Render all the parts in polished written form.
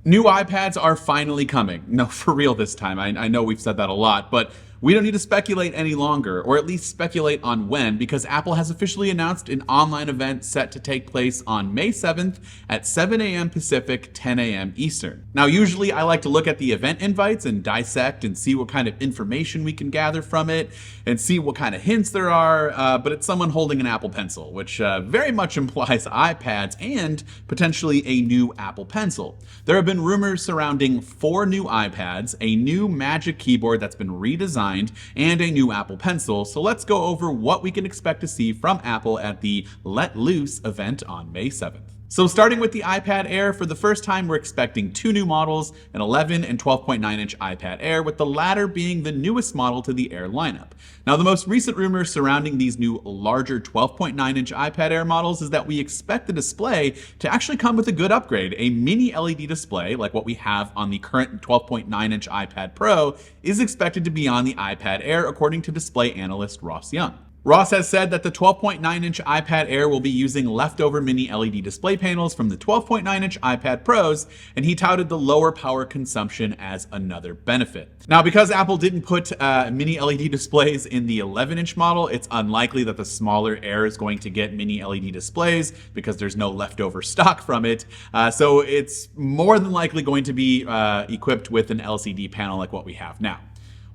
New iPads are finally coming. No, for real this time. I know we've said that a lot, but we don't need to speculate any longer, or at least speculate on when, because Apple has officially announced an online event set to take place on May 7th at 7 a.m. Pacific, 10 a.m. Eastern. Now, usually I like to look at the event invites and dissect and see what kind of information we can gather from it and see what kind of hints there are, but it's someone holding an Apple Pencil, which very much implies iPads and potentially a new Apple Pencil. There have been rumors surrounding 4 new iPads, a new Magic Keyboard that's been redesigned, and a new Apple Pencil. So let's go over what we can expect to see from Apple at the Let Loose event on May 7th. So starting with the iPad Air, for the first time we're expecting 2 new models, an 11 and 12.9-inch iPad Air, with the latter being the newest model to the Air lineup. Now, the most recent rumors surrounding these new larger 12.9-inch iPad Air models is that we expect the display to actually come with a good upgrade. A mini LED display, like what we have on the current 12.9-inch iPad Pro, is expected to be on the iPad Air, according to display analyst Ross Young. Ross has said that the 12.9-inch iPad Air will be using leftover mini LED display panels from the 12.9-inch iPad Pros, and he touted the lower power consumption as another benefit. Now, because Apple didn't put mini LED displays in the 11-inch model, it's unlikely that the smaller Air is going to get mini LED displays because there's no leftover stock from it. So it's more than likely going to be equipped with an LCD panel like what we have now.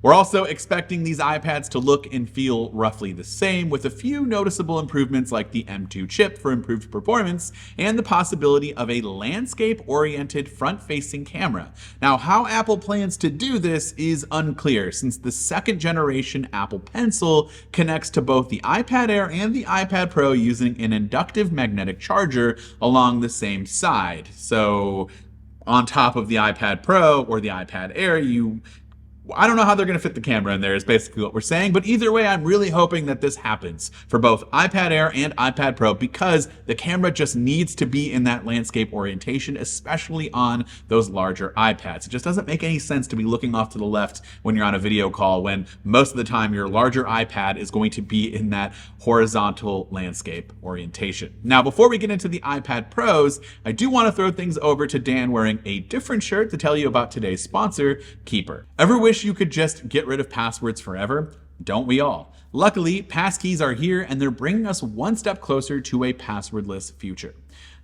We're also expecting these iPads to look and feel roughly the same, with a few noticeable improvements like the M2 chip for improved performance and the possibility of a landscape-oriented front-facing camera. Now, how Apple plans to do this is unclear, since the second generation Apple Pencil connects to both the iPad Air and the iPad Pro using an inductive magnetic charger along the same side. So on top of the iPad Pro or the iPad Air, I don't know how they're going to fit the camera in there is basically what we're saying, but either way, I'm really hoping that this happens for both iPad Air and iPad Pro, because the camera just needs to be in that landscape orientation, especially on those larger iPads. It just doesn't make any sense to be looking off to the left when you're on a video call, when most of the time your larger iPad is going to be in that horizontal landscape orientation. Now, before we get into the iPad Pros, I do want to throw things over to Dan wearing a different shirt to tell you about today's sponsor, Keeper. Ever wish you could just get rid of passwords forever? Don't we all? Luckily, passkeys are here, and they're bringing us one step closer to a passwordless future.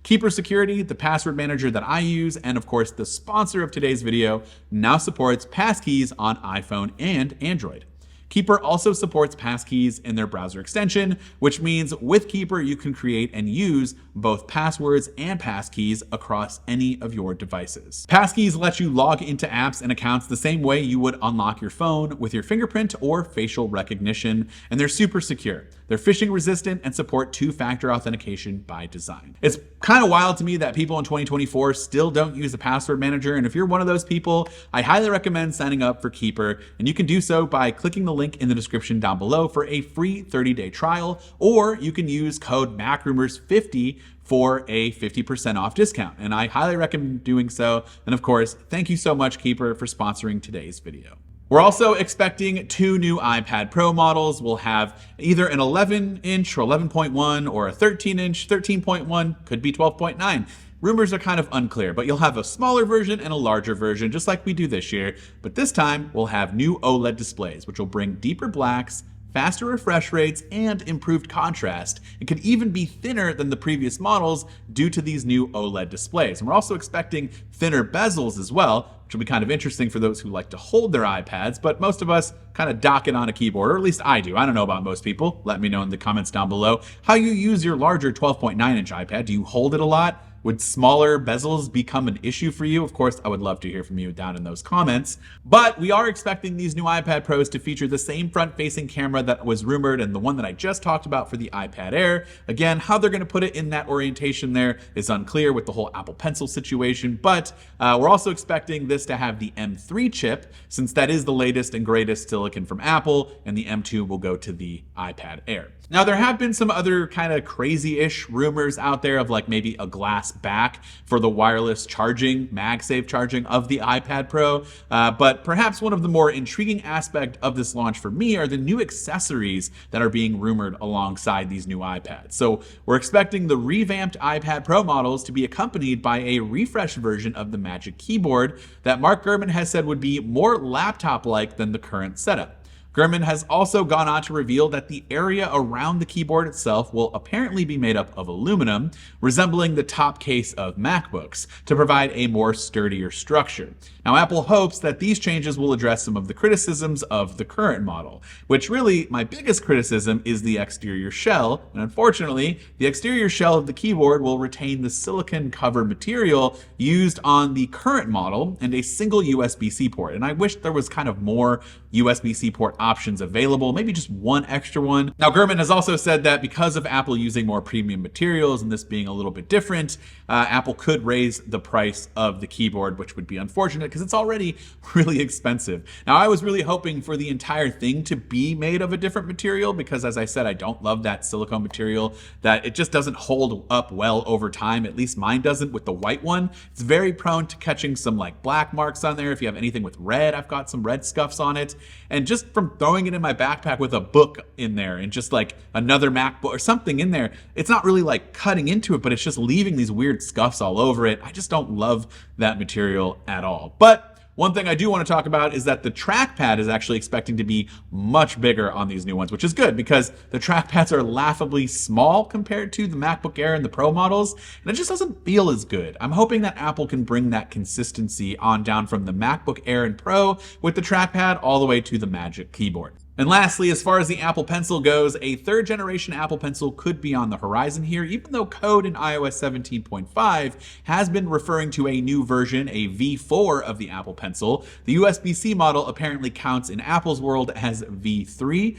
Keeper Security, the password manager that I use, and of course the sponsor of today's video, now supports passkeys on iPhone and Android. Keeper also supports passkeys in their browser extension, which means with Keeper you can create and use both passwords and passkeys across any of your devices. Passkeys let you log into apps and accounts the same way you would unlock your phone with your fingerprint or facial recognition, and they're super secure. They're phishing resistant and support 2-factor authentication by design. It's kind of wild to me that people in 2024 still don't use a password manager, and if you're one of those people, I highly recommend signing up for Keeper, and you can do so by clicking the link in the description down below for a free 30-day trial, or you can use code MacRumors50 for a 50% off discount, and I highly recommend doing so. And of course, thank you so much, Keeper, for sponsoring today's video. We're also expecting 2 new iPad Pro models. We'll have either an 11-inch or 11.1 or a 13-inch, 13.1, could be 12.9. Rumors are kind of unclear, but you'll have a smaller version and a larger version, just like we do this year. But this time, we'll have new OLED displays, which will bring deeper blacks, faster refresh rates, and improved contrast. It could even be thinner than the previous models due to these new OLED displays. And we're also expecting thinner bezels as well, which will be kind of interesting for those who like to hold their iPads, but most of us kind of dock it on a keyboard, or at least I do. I don't know about most people. Let me know in the comments down below how you use your larger 12.9-inch iPad. Do you hold it a lot? Would smaller bezels become an issue for you? Of course, I would love to hear from you down in those comments. But we are expecting these new iPad Pros to feature the same front-facing camera that was rumored and the one that I just talked about for the iPad Air. Again, how they're going to put it in that orientation there is unclear with the whole Apple Pencil situation, but we're also expecting this to have the M3 chip, since that is the latest and greatest silicon from Apple, and the M2 will go to the iPad Air. Now, there have been some other kind of crazy-ish rumors out there of like maybe a glass back for the wireless charging, MagSafe charging of the iPad Pro. But perhaps one of the more intriguing aspects of this launch for me are the new accessories that are being rumored alongside these new iPads. So we're expecting the revamped iPad Pro models to be accompanied by a refreshed version of the Magic Keyboard that Mark Gurman has said would be more laptop-like than the current setup. Gurman has also gone on to reveal that the area around the keyboard itself will apparently be made up of aluminum, resembling the top case of MacBooks, to provide a more sturdier structure. Now, Apple hopes that these changes will address some of the criticisms of the current model, which really, my biggest criticism is the exterior shell, and unfortunately, the exterior shell of the keyboard will retain the silicon cover material used on the current model and a single USB-C port, and I wish there was kind of more USB-C port options available, maybe just one extra one. Now, Gurman has also said that because of Apple using more premium materials and this being a little bit different, Apple could raise the price of the keyboard, which would be unfortunate because it's already really expensive. Now, I was really hoping for the entire thing to be made of a different material because, as I said, I don't love that silicone material, that it just doesn't hold up well over time. At least mine doesn't with the white one. It's very prone to catching some like black marks on there. If you have anything with red, I've got some red scuffs on it. And just from throwing it in my backpack with a book in there and just like another MacBook or something in there, it's not really like cutting into it, but it's just leaving these weird scuffs all over it. I just don't love that material at all. But one thing I do want to talk about is that the trackpad is actually expecting to be much bigger on these new ones, which is good because the trackpads are laughably small compared to the MacBook Air and the Pro models, and it just doesn't feel as good. I'm hoping that Apple can bring that consistency on down from the MacBook Air and Pro with the trackpad all the way to the Magic Keyboard. And lastly, as far as the Apple Pencil goes, a third generation Apple Pencil could be on the horizon here, even though code in iOS 17.5 has been referring to a new version, a V4 of the Apple Pencil. The USB-C model apparently counts in Apple's world as V3,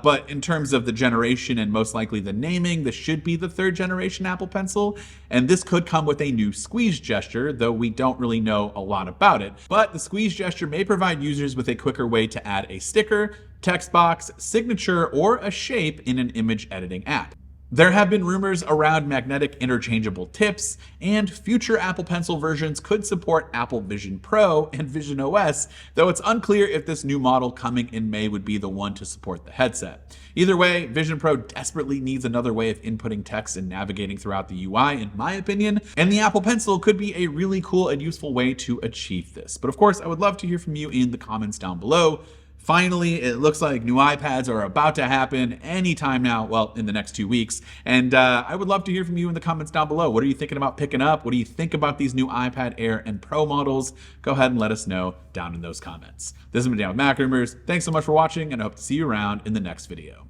but in terms of the generation and most likely the naming, this should be the third generation Apple Pencil, and this could come with a new squeeze gesture, though we don't really know a lot about it. But the squeeze gesture may provide users with a quicker way to add a sticker, text box, signature, or a shape in an image editing app. There have been rumors around magnetic interchangeable tips, and future Apple Pencil versions could support Apple Vision Pro and Vision OS, though it's unclear if this new model coming in May would be the one to support the headset. Either way, Vision Pro desperately needs another way of inputting text and navigating throughout the UI, in my opinion, and the Apple Pencil could be a really cool and useful way to achieve this. But of course, I would love to hear from you in the comments down below. Finally, it looks like new iPads are about to happen anytime now, well, in the next 2 weeks. And I would love to hear from you in the comments down below. What are you thinking about picking up? What do you think about these new iPad Air and Pro models? Go ahead and let us know down in those comments. This has been Dan with MacRumors. Thanks so much for watching, and I hope to see you around in the next video.